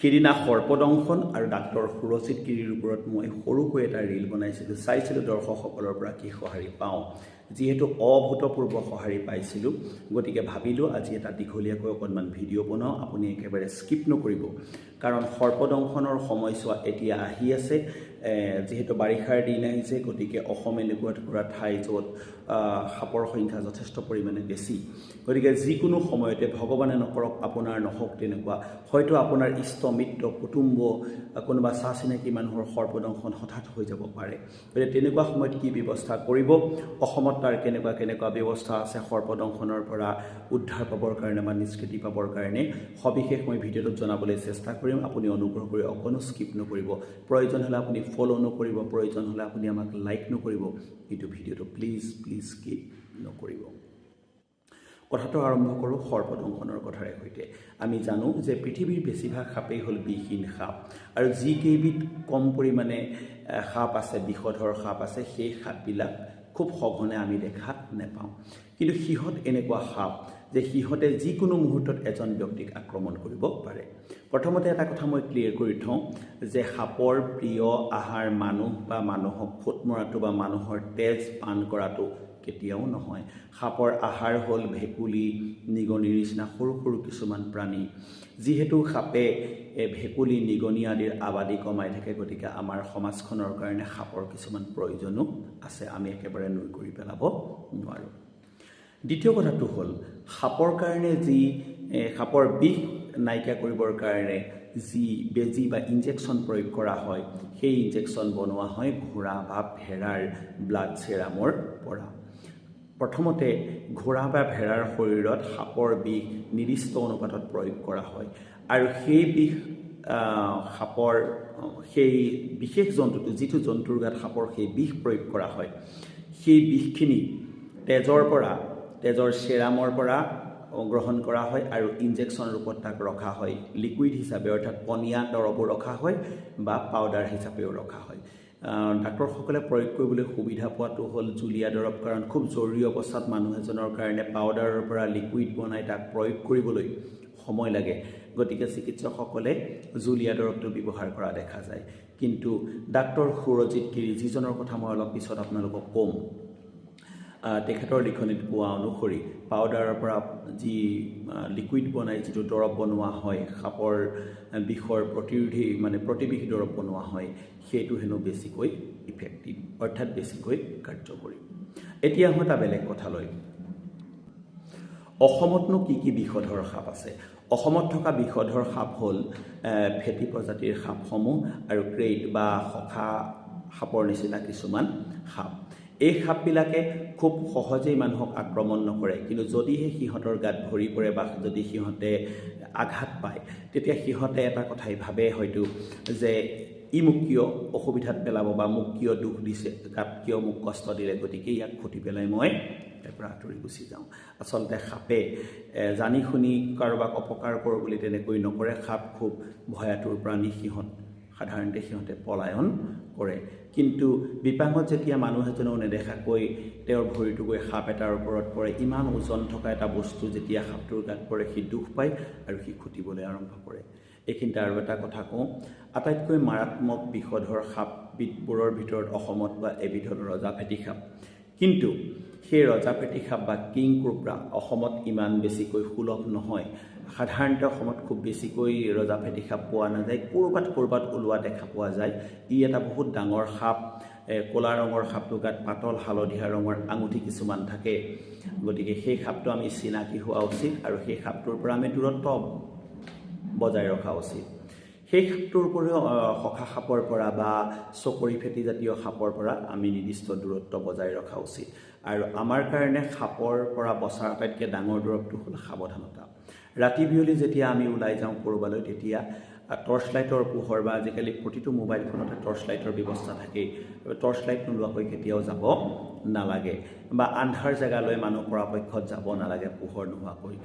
সিদিনা সৰ্পদংশন আৰু ডাক্তৰ সুৰজিৎ গিৰিৰ ওপৰত মই সৰুকৈ এটা ৰীল বনাইছিলোঁ, চাইছিলোঁ দৰ্শকসকলৰ পৰা কি সঁহাৰি পাওঁ। যিহেতু অভূতপূৰ্ব সঁহাৰি পাইছিলোঁ, গতিকে ভাবিলোঁ আজি এটা দীঘলীয়াকৈ অকণমান ভিডিঅ' বনাওঁ। আপুনি একেবাৰে স্কিপ নকৰিব, কাৰণ সৰ্পদংশনৰ সময়ছোৱা এতিয়া আহি আছে। যিহেতু বাৰিষাৰ দিন আহিছে, গতিকে অসম এনেকুৱা ঠাই য'ত সাপৰ সংখ্যা যথেষ্ট পৰিমাণে বেছি। গতিকে যিকোনো সময়তে ভগৱানে নকৰক আপোনাৰ নহওক তেনেকুৱা, হয়তো আপোনাৰ ইষ্ট মিত্ৰ কুটুম্ব কোনোবা চা চিনাকি মানুহৰ সৰ্পদংশন হঠাৎ হৈ যাব পাৰে। গতিকে তেনেকুৱা সময়ত কি ব্যৱস্থা কৰিব, অসমত তাৰ কেনেকুৱা ব্যৱস্থা আছে সৰ্পদংশনৰ পৰা উদ্ধাৰ পাবৰ কাৰণে বা নিষ্কৃতি পাবৰ কাৰণে, সবিশেষ মই ভিডিঅ'টোত জনাবলৈ চেষ্টা কৰিম। আপুনি অনুগ্ৰহ কৰি অকণো স্কিপ নকৰিব। প্ৰয়োজন হ'লে আপুনি ফ'ল' নকৰিব, প্ৰয়োজন হ'লে আপুনি আমাক লাইক নকৰিব, কিন্তু ভিডিঅ'টো প্লিজ স্কিপ নকৰিব। কথাটো আৰম্ভ কৰোঁ সৰ্পদংশনৰ কথাৰে সৈতে। আমি জানো যে পৃথিৱীৰ বেছিভাগ সাপেই হ'ল বিষহীন সাপ, আৰু যিকেইবিধ কম পৰিমাণে সাপ আছে, বিষধৰ সাপ আছে, সেই সাপবিলাক খুব সঘনে আমি দেখা নেপাওঁ। কিন্তু সিহঁত এনেকুৱা সাপ যে সিহঁতে যিকোনো মুহূৰ্তত এজন ব্যক্তিক আক্ৰমণ কৰিব পাৰে। প্ৰথমতে এটা কথা মই ক্লিয়াৰ কৰি থওঁ যে সাপৰ প্ৰিয় আহাৰ মানুহ বা মানুহক ফুট মৰাটো বা মানুহৰ তেজ পান কৰাটো কেতিয়াও নহয়। সাপৰ আহাৰ হ'ল ভেকুলী, নিগনিৰ নিচিনা সৰু সৰু কিছুমান প্ৰাণী। যিহেতু সাপে ভেকুলী, নিগনি আদিৰ আবাদী কমাই থাকে, গতিকে আমাৰ সমাজখনৰ কাৰণে সাপৰ কিছুমান প্ৰয়োজনো আছে, আমি একেবাৰে নুই কৰি পেলাব নোৱাৰোঁ। দ্বিতীয় কথাটো হ'ল সাপৰ কাৰণে সাপৰ বিষ নাইকিয়া কৰিবৰ কাৰণে যি বেজী বা ইনজেকশ্যন প্ৰয়োগ কৰা হয়, সেই ইনজেকশ্যন বনোৱা হয় ঘোঁৰা বা ভেড়াৰ ব্লাড ছেৰামৰ পৰা। প্ৰথমতে ঘোঁৰা বা ভেড়াৰ শৰীৰত সাপৰ বিষ নিৰ্দিষ্ট অনুপাতত প্ৰয়োগ কৰা হয়, আৰু সেই বিষ সাপৰ সেই বিশেষ জন্তুটো, যিটো জন্তুৰ গাত সাপৰ সেই বিষ প্ৰয়োগ কৰা হয়, সেই বিষখিনি তেজৰ ছেৰামৰ পৰা গ্ৰহণ কৰা হয় আৰু ইনজেকশ্যন ৰূপত তাক ৰখা হয়। লিকুইড হিচাপে, অৰ্থাৎ পনীয়া দৰৱো ৰখা হয় বা পাউডাৰ হিচাপেও ৰখা হয়। ডাক্তৰসকলে প্ৰয়োগ কৰিবলৈ সুবিধা পোৱাটো হ'ল জুলীয়া দৰৱ, কাৰণ খুব জৰুৰী অৱস্থাত মানুহ এজনৰ কাৰণে পাউডাৰৰ পৰা লিকুইড বনাই তাক প্ৰয়োগ কৰিবলৈ সময় লাগে, গতিকে চিকিৎসকসকলে জুলীয়া দৰৱটো ব্যৱহাৰ কৰা দেখা যায়। কিন্তু ডাক্তৰ সুৰজিৎ গিৰি, যিজনৰ কথা মই অলপ পিছত আপোনালোকক ক'ম, তেখেতৰ লিখনিত পোৱা অনুসৰি পাউডাৰৰ পৰা যি লিকুইড বনাই যিটো দৰৱ বনোৱা হয়, সাপৰ বিষৰ প্ৰতিবিষ দৰৱ বনোৱা হয়, সেইটো হেনো বেছিকৈ ইফেক্টিভ, অৰ্থাৎ বেছিকৈ কাৰ্যকৰী। এতিয়া আহোঁ এটা বেলেগ কথালৈ। অসমতনো কি বিষধৰ সাপ আছে? অসমত থকা বিষধৰ সাপ হ'ল ফেটি প্ৰজাতিৰ সাপসমূহ আৰু ক্ৰেইট বা শখা সাপৰ নিচিনা কিছুমান সাপ। এই সাপবিলাকে খুব সহজেই মানুহক আক্ৰমণ নকৰে, কিন্তু যদিহে সিহঁতৰ গাত ভৰি পৰে বা যদি সিহঁতে আঘাত পায়, তেতিয়া সিহঁতে এটা কথাই ভাবে হয়তো যে ই মোক কিয় অসুবিধাত পেলাব বা মোক কিয় দুখ দিছে, গাত কিয় মোক কষ্ট দিলে, গতিকে ইয়াক খুটি পেলাই মই ইয়াৰ পৰা আঁতৰি গুচি যাওঁ। আচলতে সাপে জানি শুনি কাৰোবাক অপকাৰ কৰোঁ বুলি তেনেকৈ নকৰে। সাপ খুব ভয়াতুৰ প্ৰাণী, সাধাৰণতে সিহঁতে পলায়ন কৰে। কিন্তু বিপাঙত যেতিয়া মানুহ এজনেও নেদেখাকৈ তেওঁৰ ভৰিটো গৈ সাপ এটাৰ ওপৰত পৰে, ইমান ওজন থকা এটা বস্তু যেতিয়া সাপটোৰ গাত পৰে, সি দুখ পায় আৰু সি খুটিবলৈ আৰম্ভ কৰে। এইখিনিতে আৰু এটা কথা কওঁ, আটাইতকৈ মাৰাত্মক বিষধৰ সাপবিধবোৰৰ ভিতৰত অসমত বা এবিধ হ'ল ৰজাফেটি সাপ। কিন্তু সেই ৰজাফেটি সাপ বা কিং কোব্ৰা অসমত ইমান বেছিকৈ সুলভ নহয়। সাধাৰণতে অসমত খুব বেছিকৈ ৰজাফেটি সাপ পোৱা নাযায়, ক'ৰবাত ওলোৱা দেখা পোৱা যায়। ই এটা বহুত ডাঙৰ সাপ, ক'লা ৰঙৰ সাপটোৰ গাত পাতল হালধীয়া ৰঙৰ আঙুঠি কিছুমান থাকে, গতিকে সেই সাপটো আমি চিনাকি হোৱা উচিত আৰু সেই সাপটোৰ পৰা আমি দূৰত্ব বজাই ৰখা উচিত। সেই সাপটোৰ উপৰিও শখা সাপৰ পৰা বা চকৰি ফেটি জাতীয় সাপৰ পৰা আমি নিৰ্দিষ্ট দূৰত্ব বজাই ৰখা উচিত। আৰু আমাৰ কাৰণে সাপৰ পৰা বচাৰ আটাইতকৈ ডাঙৰ দৰৱটো হ'ল সাৱধানতা। ৰাতি বিয়লি যেতিয়া আমি ওলাই যাওঁ ক'ৰবালৈ, তেতিয়া টৰ্চ লাইটৰ পোহৰ বা আজিকালি প্ৰতিটো মোবাইল ফোনতে টৰ্চ লাইটৰ ব্যৱস্থা থাকেই, টৰ্চ লাইট নোলোৱাকৈ কেতিয়াও যাব নালাগে বা আন্ধাৰ জেগালৈ মানুহ পৰাপক্ষত যাব নালাগে পোহৰ নোহোৱাকৈ।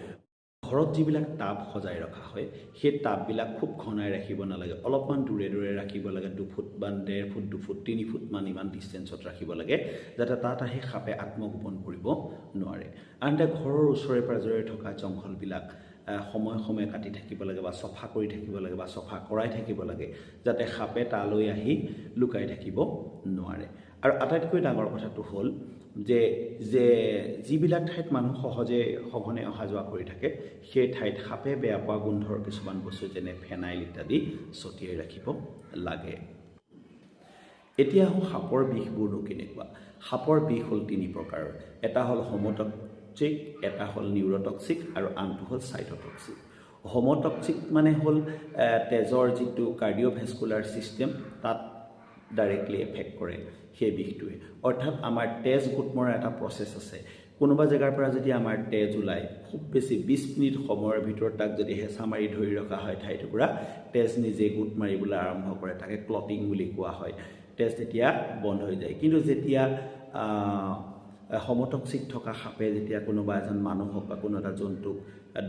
ঘৰত যিবিলাক টাব সজাই ৰখা হয়, সেই টাববিলাক খুব ঘনাই ৰাখিব নালাগে, অলপমান দূৰে ৰাখিব লাগে, 2 ফুট বা 1.5 ফুট 2 ফুট 3 ফুটমান ইমান ডিষ্টেঞ্চত ৰাখিব লাগে, যাতে তাত আহি সাপে আত্মগোপন কৰিব নোৱাৰে। আনহাতে ঘৰৰ ওচৰে পাঁজৰে থকা জংঘলবিলাক সময়ে সময়ে কাটি থাকিব লাগে বা চফা কৰি থাকিব লাগে বা চফা কৰাই থাকিব লাগে যাতে সাপে তালৈ আহি লুকাই থাকিব নোৱাৰে। আৰু আটাইতকৈ ডাঙৰ কথাটো হ'ল যে যিবিলাক ঠাইত মানুহ সহজে সঘনে অহা যোৱা কৰি থাকে সেই ঠাইত সাপে বেয়া পোৱা গোন্ধৰ কিছুমান বস্তু যেনে ফেনাইল ইত্যাদি ছটিয়াই ৰাখিব লাগে। এতিয়া আহোঁ সাপৰ বিষবোৰনো কেনেকুৱা। সাপৰ বিষ হ'ল 3 প্ৰকাৰৰ। এটা হ'ল হোম'টক্সিক, এটা হ'ল নিউৰ'টক্সিক আৰু আনটো হ'ল চাইটোটক্সিক। হোম'টক্সিক মানে হ'ল তেজৰ যিটো কাৰ্ডিঅ'ভেস্কুলাৰ ছিষ্টেম তাত ডাইৰেক্টলি এফেক্ট কৰে সেই বিষটোৱে। অৰ্থাৎ আমাৰ তেজ গোট মৰাৰ এটা প্ৰচেছ আছে। কোনোবা জেগাৰ পৰা যদি আমাৰ তেজ ওলায় খুব বেছি 20 মিনিট সময়ৰ ভিতৰত তাক যদি হেঁচা মাৰি ধৰি ৰখা হয় ঠাইটুকুৰা, তেজ নিজে গোট মাৰিবলৈ আৰম্ভ কৰে, তাকে ক্লটিং বুলি কোৱা হয়। তেজ তেতিয়া বন্ধ হৈ যায়। কিন্তু যেতিয়া হোম'টক্সিক থকা সাপে যেতিয়া কোনোবা এজন মানুহক বা কোনো এটা জন্তুক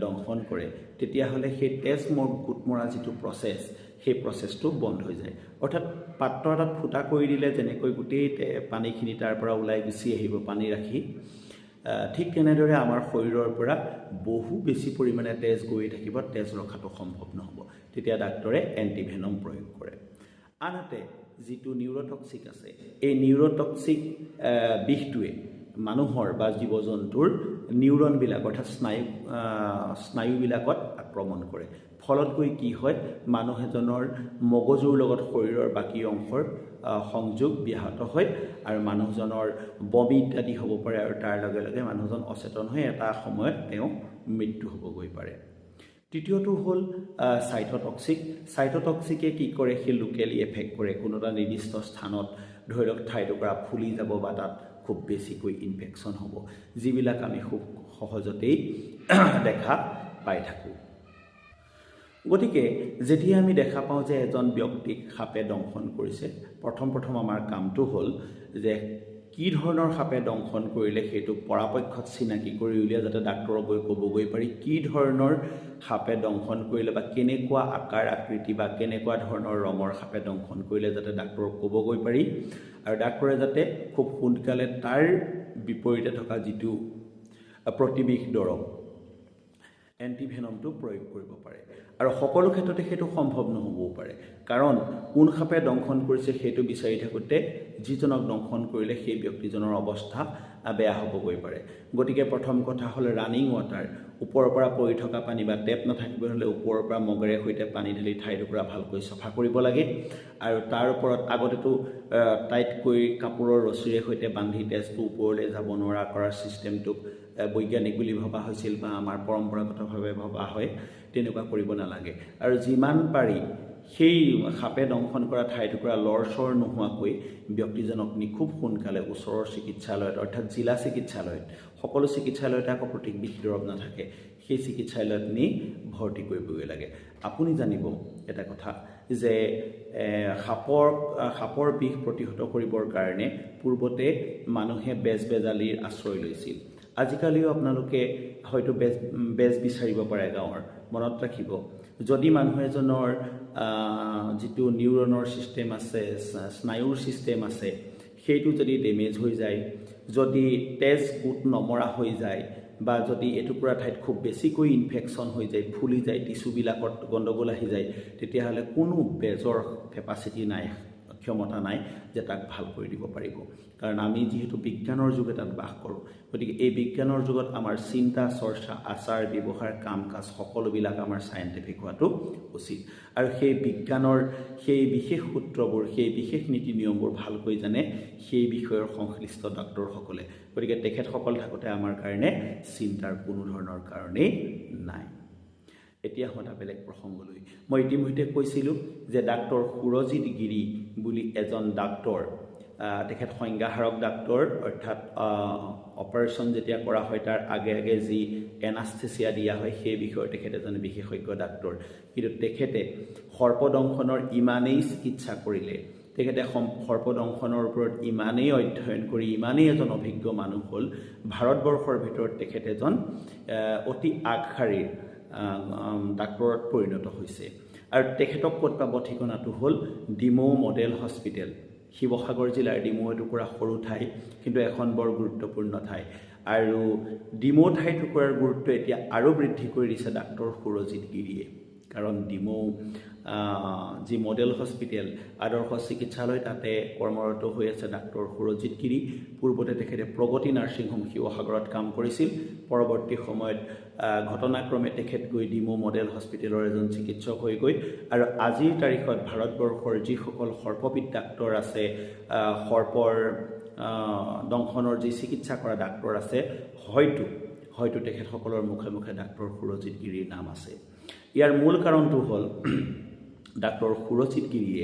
দংশন কৰে তেতিয়াহ'লে সেই তেজ গোট মৰা যিটো প্ৰচেছ সেই প্ৰচেছটো বন্ধ হৈ যায়। অৰ্থাৎ পাত্ৰ এটাত ফুটা কৰি দিলে যেনেকৈ গোটেই পানীখিনি তাৰ পৰা ওলাই গুচি আহিব পানী ৰাখি, ঠিক তেনেদৰে আমাৰ শৰীৰৰ পৰা বহু বেছি পৰিমাণে তেজ গৈ থাকিব, তেজ ৰখাটো সম্ভৱ নহ'ব। তেতিয়া ডাক্তৰে এণ্টিভেনম প্ৰয়োগ কৰে। আনহাতে যিটো নিউৰ'টক্সিক আছে এই নিউৰ'টক্সিক বিষটোৱে মানুহৰ বা জীৱ জন্তুৰ নিউৰনবিলাক অৰ্থাৎ স্নায়ুবিলাকত আক্ৰমণ কৰে। ফলত গৈ কি হয়, মানুহ এজনৰ মগজুৰ লগত শৰীৰৰ বাকী অংশৰ সংযোগ ব্যাহত হয় আৰু মানুহজনৰ বমি ইত্যাদি হ'ব পাৰে আৰু তাৰ লগে লগে মানুহজন অচেতন হৈ এটা সময়ত তেওঁ মৃত্যু হ'বগৈ পাৰে। তৃতীয়টো হ'ল চাইটোটক্সিক। চাইটোটক্সিকে কি কৰে, সেই লোকেলি এফেক্ট কৰে। কোনো এটা নিৰ্দিষ্ট স্থানত ধৰি লওক ঠাইটুকুৰা ফুলি যাব বা তাত খুব বেছিকৈ ইনফেকশ্যন হ'ব, যিবিলাক আমি খুব সহজতেই দেখা পাই থাকোঁ। গতিকে যেতিয়া আমি দেখা পাওঁ যে এজন ব্যক্তিক সাপে দংশন কৰিছে, প্ৰথম আমাৰ কামটো হ'ল যে কি ধৰণৰ সাপে দংশন কৰিলে সেইটো পৰাপক্ষত চিনাকি কৰি উলিয়াই যাতে ডাক্তৰক গৈ ক'বগৈ পাৰি কি ধৰণৰ সাপে দংশন কৰিলে বা কেনেকুৱা আকাৰ আকৃতি বা কেনেকুৱা ধৰণৰ ৰঙৰ সাপে দংশন কৰিলে যাতে ডাক্তৰক ক'বগৈ পাৰি আৰু ডাক্তৰে যাতে খুব সোনকালে তাৰ বিপৰীতে থকা যিটো প্ৰতিবিষ দৰৱ এণ্টিভেনমটো প্ৰয়োগ কৰিব পাৰে। আৰু সকলো ক্ষেত্ৰতে সেইটো সম্ভৱ নহ'বও পাৰে, কাৰণ কোন সাপে দংশন কৰিছে সেইটো বিচাৰি থাকোঁতে যিজনক দংশন কৰিলে সেই ব্যক্তিজনৰ অৱস্থা বেয়া হ'বগৈ পাৰে। গতিকে প্ৰথম কথা হ'ল ৰানিং ৱাটাৰ, ওপৰৰ পৰা পৰি থকা পানী বা টেপ নাথাকিব হ'লে ওপৰৰ পৰা মগেৰে সৈতে পানী ঢালি ঠাইটুকুৰা ভালকৈ চফা কৰিব লাগে আৰু তাৰ ওপৰত আগতেতো টাইটকৈ কাপোৰৰ ৰছীৰে সৈতে বান্ধি তেজটো ওপৰলৈ যাব নোৱাৰা কৰাৰ ছিষ্টেমটোক বৈজ্ঞানিক বুলি ভবা হৈছিল বা আমাৰ পৰম্পৰাগতভাৱে ভবা হয়, তেনেকুৱা কৰিব নালাগে। আৰু যিমান পাৰি সেই সাপে দংশন কৰা ঠাইটুকুৰা লৰচৰ নোহোৱাকৈ ব্যক্তিজনক নি খুব সোনকালে ওচৰৰ চিকিৎসালয়ত অৰ্থাৎ জিলা চিকিৎসালয়ত, সকলো চিকিৎসালয়তে আকৌ প্ৰতিবিষ দৰৱ নাথাকে, সেই চিকিৎসালয়ত নি ভৰ্তি কৰিবগৈ লাগে। আপুনি জানিব এটা কথা যে সাপৰ বিষ প্ৰতিহত কৰিবৰ কাৰণে পূৰ্বতে মানুহে বেজবেজালিৰ আশ্ৰয় লৈছিল। আজিকালিও আপোনালোকে হয়তো বেজ বিচাৰিব পাৰে গাঁৱৰ। মনত ৰাখিব, যদি মানুহ এজনৰ যিটো নিউৰনৰ ছিষ্টেম আছে, স্নায়ুৰ ছিষ্টেম আছে, সেইটো যদি ডেমেজ হৈ যায়, যদি তেজ গোট নমৰা হৈ যায় বা যদি এটুকুৰা ঠাইত খুব বেছিকৈ ইনফেকশ্যন হৈ যায়, ফুলি যায়, টিচুবিলাকত গণ্ডগোল আহি যায়, তেতিয়াহ'লে কোনো বেজৰ কেপাচিটি নাই, ক্ষমতা নাই যে তাক ভাল কৰি দিব পাৰিব। কাৰণ আমি যিহেতু বিজ্ঞানৰ যুগ এটাত বাস কৰোঁ, গতিকে এই বিজ্ঞানৰ যুগত আমাৰ চিন্তা চৰ্চা আচাৰ ব্যৱহাৰ কাম কাজ সকলোবিলাক আমাৰ চাইণ্টিফিক হোৱাটো উচিত। আৰু সেই বিজ্ঞানৰ সেই বিশেষ সূত্ৰবোৰ, সেই বিশেষ নীতি নিয়মবোৰ ভালকৈ জানে সেই বিষয়ৰ সংশ্লিষ্ট ডাক্তৰসকলে। গতিকে তেখেতসকল থাকোঁতে আমাৰ কাৰণে চিন্তাৰ কোনো ধৰণৰ কাৰণেই নাই। এতিয়া এটা বেলেগ প্ৰসংগলৈ। মই ইতিমধ্যে কৈছিলোঁ যে ডাক্তৰ সুৰজিৎ গিৰি বুলি এজন ডাক্তৰ, তেখেত সংজ্ঞাহাৰক ডাক্তৰ, অৰ্থাৎ অপাৰেশ্যন যেতিয়া কৰা হয় তাৰ আগে আগে যি এনাস্থেচিয়া দিয়া হয় সেই বিষয়ৰ তেখেত এজন বিশেষজ্ঞ ডাক্তৰ। কিন্তু তেখেতে সৰ্পদংশনৰ ইমানেই চিকিৎসা কৰিলে, তেখেতে সৰ্পদংশনৰ ওপৰত ইমানেই অধ্যয়ন কৰি ইমানেই এজন অভিজ্ঞ মানুহ হ'ল, ভাৰতবৰ্ষৰ ভিতৰত তেখেত এজন অতি আগশাৰীৰ ডাক্তৰত পৰিণত হৈছে। আৰু তেখেতক ক'ত পাব ঠিকনাটো হ'ল ডিমৌ মডেল হস্পিটেল, শিৱসাগৰ জিলাৰ ডিমৌ এটুকুৰা সৰু ঠাই, কিন্তু এখন বৰ গুৰুত্বপূৰ্ণ ঠাই। আৰু ডিমৌ ঠাইটুকুৰাৰ গুৰুত্ব এতিয়া আৰু বৃদ্ধি কৰি দিছে ডাক্তৰ সুৰজিৎ গিৰিয়ে। কাৰণ ডিমৌ যি মডেল হস্পিটেল আদৰ্শ চিকিৎসালয় তাতে কৰ্মৰত হৈ আছে ডাক্তৰ সুৰজিৎ গিৰি। পূৰ্বতে তেখেতে প্ৰগতি নাৰ্ছিং হোম শিৱসাগৰত কাম কৰিছিল। পৰৱৰ্তী সময়ত ঘটনাক্ৰমে তেখেত গৈ ডিমৌ মডেল হস্পিটেলৰ এজন চিকিৎসক হৈ গৈ আৰু আজিৰ তাৰিখত ভাৰতবৰ্ষৰ যিসকল সৰ্পবিদ ডাক্তৰ আছে, সৰ্পৰ দংশনৰ যি চিকিৎসা কৰা ডাক্তৰ আছে, হয়তো তেখেতসকলৰ মুখে মুখে ডাক্তৰ সুৰজিৎ গিৰিৰ নাম আছে। ইয়াৰ মূল কাৰণটো হ'ল ডাক্তৰ সুৰজিৎ গিৰিয়ে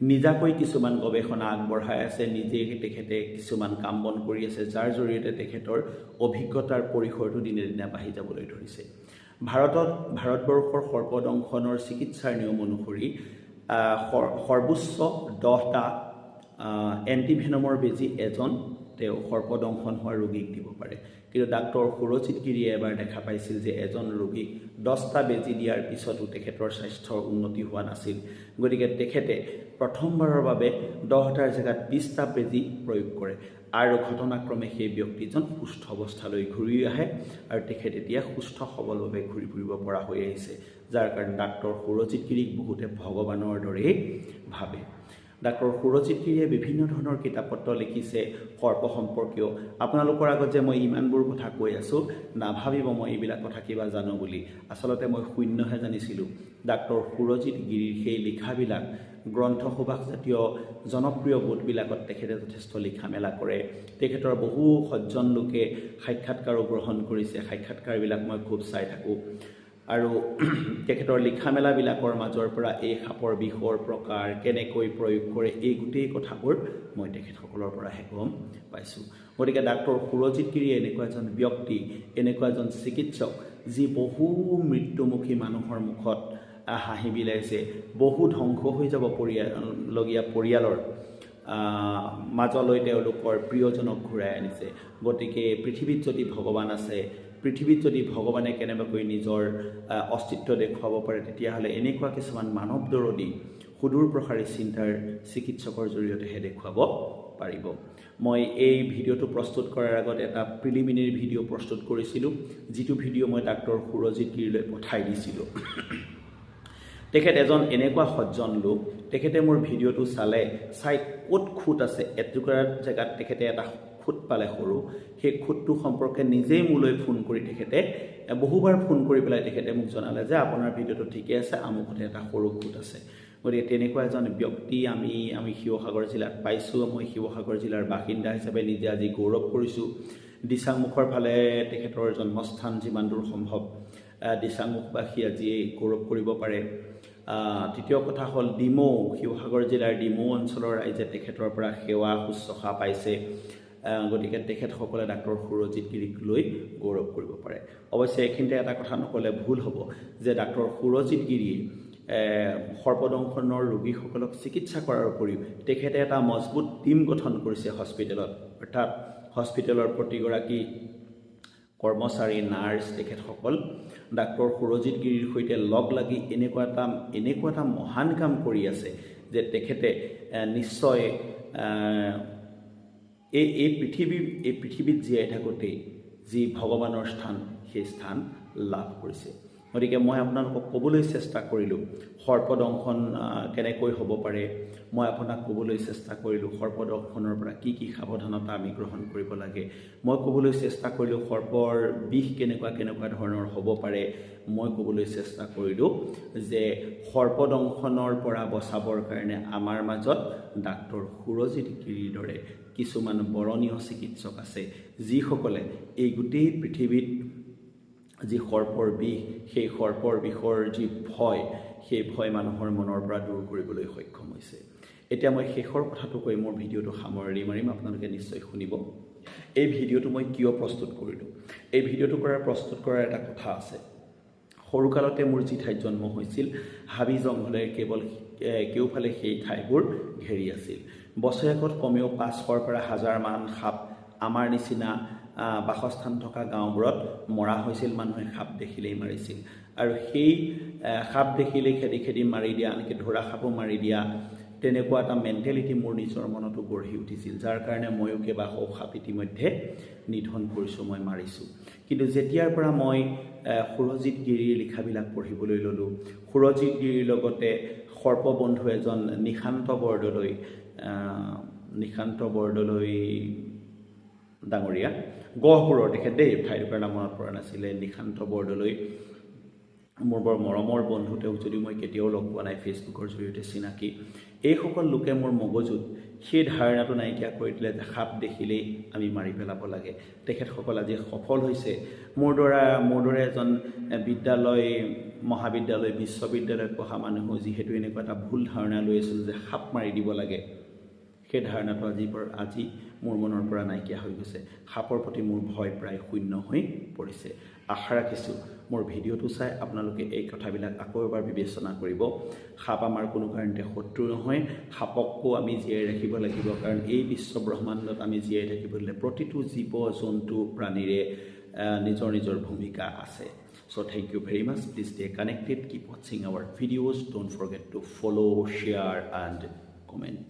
নিজাকৈ কিছুমান গৱেষণা আগবঢ়াই আছে, নিজে তেখেতে কিছুমান কাম বন কৰি আছে, যাৰ জৰিয়তে তেখেতৰ অভিজ্ঞতাৰ পৰিসৰটো দিনে দিনে বাঢ়ি যাবলৈ ধৰিছে। ভাৰতবৰ্ষৰ সৰ্পদংশনৰ চিকিৎসাৰ নিয়ম অনুসৰি সৰ্বোচ্চ 10টা এণ্টিভেনমৰ বেজী এজন তেওঁ সৰ্পদংশন হোৱা ৰোগীক দিব পাৰে। কিন্তু ডাক্তৰ সুৰজিৎ গিৰিয়ে এবাৰ দেখা পাইছিল যে এজন ৰোগীক 10টা বেজী দিয়াৰ পিছতো তেখেতৰ স্বাস্থ্যৰ উন্নতি হোৱা নাছিল। গতিকে তেখেতে প্ৰথমবাৰৰ বাবে 10টাৰ জেগাত 20টা বেজী প্ৰয়োগ কৰে আৰু ঘটনাক্ৰমে সেই ব্যক্তিজন সুস্থ অৱস্থালৈ ঘূৰি আহে আৰু তেখেত এতিয়া সুস্থ সবলভাৱে ঘূৰি ফুৰিব পৰা হৈ আহিছে, যাৰ কাৰণে ডাক্তৰ সুৰজিৎ গিৰিক বহুতে ভগৱানৰ দৰেই ভাবে। ডাক্তৰ সুৰজিৎ গিৰিয়ে বিভিন্ন ধৰণৰ কিতাপ পত্ৰ লিখিছে সৰ্প সম্পৰ্কীয়। আপোনালোকৰ আগত যে মই ইমানবোৰ কথা কৈ আছোঁ, নাভাবিব মই এইবিলাক কথা কিবা জানো বুলি। আচলতে মই শূন্যহে জানিছিলোঁ। ডাক্তৰ সুৰজিৎ গিৰিৰ সেই লিখাবিলাক গ্ৰন্থ সুবাস জাতীয় জনপ্ৰিয় গোটবিলাকত তেখেতে যথেষ্ট লিখা মেলা কৰে। তেখেতৰ বহু সজ্জন লোকে সাক্ষাৎকাৰো গ্ৰহণ কৰিছে, সাক্ষাৎকাৰবিলাক মই খুব চাই থাকোঁ। আৰু তেখেতৰ লিখা মেলাবিলাকৰ মাজৰ পৰা এই সাপৰ বিষৰ প্ৰকাৰ কেনেকৈ প্ৰয়োগ কৰে, এই গোটেই কথাবোৰ মই তেখেতসকলৰ পৰাহে গম পাইছোঁ। গতিকে ডাক্তৰ সুৰজিৎ গিৰি এনেকুৱা এজন ব্যক্তি, এনেকুৱা এজন চিকিৎসক, যি বহু মৃত্যুমুখী মানুহৰ মুখত হাঁহি বিলাইছে, বহু ধ্বংস হৈ যাব লগীয়া পৰিয়ালৰ মাজলৈ তেওঁলোকৰ প্ৰিয়জনক ঘূৰাই আনিছে। গতিকে পৃথিৱীত যদি ভগৱান আছে, পৃথিৱীত যদি ভগৱানে কেনেবাকৈ নিজৰ অস্তিত্ব দেখুৱাব পাৰে, তেতিয়াহ'লে এনেকুৱা কিছুমান মানৱ দৰদী সুদূৰ প্ৰসাৰী চিন্তাৰ চিকিৎসকৰ জৰিয়তেহে দেখুৱাব পাৰিব। মই এই ভিডিঅ'টো প্ৰস্তুত কৰাৰ আগত এটা প্ৰিলিমিনেৰী ভিডিঅ' প্ৰস্তুত কৰিছিলোঁ, যিটো ভিডিঅ' মই ডাক্তৰ সুৰজিৎ গিৰিলৈ পঠাই দিছিলোঁ। তেখেত এজন এনেকুৱা সজ্জন লোক, তেখেতে মোৰ ভিডিঅ'টো চাই ক'ত খুঁত আছে, এটুকুৰা জেগাত তেখেতে এটা খুঁত পালে সৰু, সেই খুঁতটো সম্পৰ্কে নিজেই মোলৈ ফোন কৰি তেখেতে বহুবাৰ ফোন কৰি পেলাই তেখেতে মোক জনালে যে আপোনাৰ ভিডিঅ'টো ঠিকে আছে, আমুকতে এটা সৰু খুঁত আছে। গতিকে তেনেকুৱা এজন ব্যক্তি আমি শিৱসাগৰ জিলাত পাইছোঁ। মই শিৱসাগৰ জিলাৰ বাসিন্দা হিচাপে নিজে আজি গৌৰৱ কৰিছোঁ। দিচাংমুখৰ ফালে তেখেতৰ জন্মস্থান, যিমান দূৰ সম্ভৱ দিচাংমুখবাসী আজি গৌৰৱ কৰিব পাৰে। তৃতীয় কথা হ'ল ডিমৌ, শিৱসাগৰ জিলাৰ ডিমৌ অঞ্চলৰ ৰাইজে তেখেতৰ পৰা সেৱা শুশ্ৰূষা পাইছে। গতিকে তেখেতসকলে ডাক্তৰ সুৰজিৎ গিৰিক লৈ গৌৰৱ কৰিব পাৰে। অৱশ্যে এইখিনিতে এটা কথা নক'লে ভুল হ'ব যে ডাক্তৰ সুৰজিৎ গিৰিয়ে সৰ্পদংশনৰ ৰোগীসকলক চিকিৎসা কৰাৰ উপৰিও তেখেতে এটা মজবুত টীম গঠন কৰিছে হস্পিটেলত। অৰ্থাৎ হস্পিটেলৰ প্ৰতিগৰাকী কৰ্মচাৰী, নাৰ্ছ, তেখেতসকল ডাক্তৰ সুৰজিৎ গিৰিৰ সৈতে লগ লাগি এনেকুৱা এটা মহান কাম কৰি আছে যে তেখেতে নিশ্চয় এই পৃথিৱীত জীয়াই থাকোঁতেই যি ভগৱানৰ স্থান, সেই স্থান লাভ কৰিছে। গতিকে মই আপোনালোকক ক'বলৈ চেষ্টা কৰিলোঁ সৰ্পদংশন কেনেকৈ হ'ব পাৰে, মই আপোনাক ক'বলৈ চেষ্টা কৰিলোঁ সৰ্পদংশনৰ পৰা কি কি সাৱধানতা আমি গ্ৰহণ কৰিব লাগে, মই ক'বলৈ চেষ্টা কৰিলোঁ সৰ্পৰ বিষ কেনেকুৱা ধৰণৰ হ'ব পাৰে, মই ক'বলৈ চেষ্টা কৰিলোঁ যে সৰ্পদংশনৰ পৰা বচাবৰ কাৰণে আমাৰ মাজত ডাক্তৰ সুৰজিৎ গিৰিৰ দৰে কিছুমান বৰণীয় চিকিৎসক আছে, যিসকলে এই গোটেই পৃথিৱীত যি সৰ্পৰ বিষ, সেই সৰ্পৰ বিষৰ যি ভয়, সেই ভয় মানুহৰ মনৰ পৰা দূৰ কৰিবলৈ সক্ষম হৈছে। এতিয়া মই শেষৰ কথাটো কৈ মোৰ ভিডিঅ'টো সামৰণি মাৰিম, আপোনালোকে নিশ্চয় শুনিব। এই ভিডিঅ'টো মই কিয় প্ৰস্তুত কৰিলোঁ? এই ভিডিঅ'টো প্ৰস্তুত কৰাৰ এটা কথা আছে। সৰুকালতে মোৰ যি ঠাইত জন্ম হৈছিল, হাবি জংঘলে কেওফালে সেই ঠাইবোৰ ঘেৰি আছিল। বছৰেকত কমেও 500ৰ পৰা 1000 মান সাপ আমাৰ নিচিনা বাসস্থান থকা গাঁওবোৰত মৰা হৈছিল। মানুহে সাপ দেখিলেই মাৰিছিল আৰু সেই সাপ দেখিলেই খেদি মাৰি দিয়া, আনকি ধৰা সাপো মাৰি দিয়া, তেনেকুৱা এটা মেণ্টেলিটি মোৰ নিজৰ মনতো গঢ়ি উঠিছিল, যাৰ কাৰণে ময়ো কেইবাশ সাপ ইতিমধ্যে নিধন কৰিছোঁ, মই মাৰিছোঁ। কিন্তু যেতিয়াৰ পৰা মই সুৰজিৎ গিৰিৰ লিখাবিলাক পঢ়িবলৈ ল'লোঁ, সুৰজিৎ গিৰিৰ লগতে সৰ্পবন্ধু এজন নিশান্ত বৰদলৈ ডাঙৰীয়া, গহপুৰৰ তেখেত দেই, ঠাইটুকুৰাৰ নাম মনত পৰা নাছিলে, নিশান্ত বৰদলৈ মোৰ বৰ মৰমৰ বন্ধু, তেওঁক যদিও মই কেতিয়াও লগ পোৱা নাই, ফেচবুকৰ জৰিয়তে চিনাকি। এইসকল লোকে মোৰ মগজুত সেই ধাৰণাটো নাইকিয়া কৰি দিলে যে সাপ দেখিলেই আমি মাৰি পেলাব লাগে। তেখেতসকল আজি সফল হৈছে। মোৰ দৰে এজন বিদ্যালয়, মহাবিদ্যালয়, বিশ্ববিদ্যালয়ত পঢ়া মানুহো যিহেতু এনেকুৱা এটা ভুল ধাৰণা লৈ আছিল যে সাপ মাৰি দিব লাগে, সেই ধাৰণাটো আজি মোৰ মনৰ পৰা নাইকিয়া হৈ গৈছে। সাপৰ প্ৰতি মোৰ ভয় প্ৰায় শূন্য হৈ পৰিছে। আশা ৰাখিছোঁ মোৰ ভিডিঅ'টো চাই আপোনালোকে এই কথাবিলাক আকৌ এবাৰ বিবেচনা কৰিব। সাপ আমাৰ কোনো কাৰণতে শত্ৰু নহয়। সাপকো আমি জীয়াই ৰাখিব লাগিব, কাৰণ এই বিশ্ব ব্ৰহ্মাণ্ডত আমি জীয়াই থাকিবলৈ প্ৰতিটো জীৱ জন্তু প্ৰাণীৰে নিজৰ নিজৰ ভূমিকা আছে। So thank you very much. Please stay connected. Keep watching our videos. Don't forget to follow, share and comment.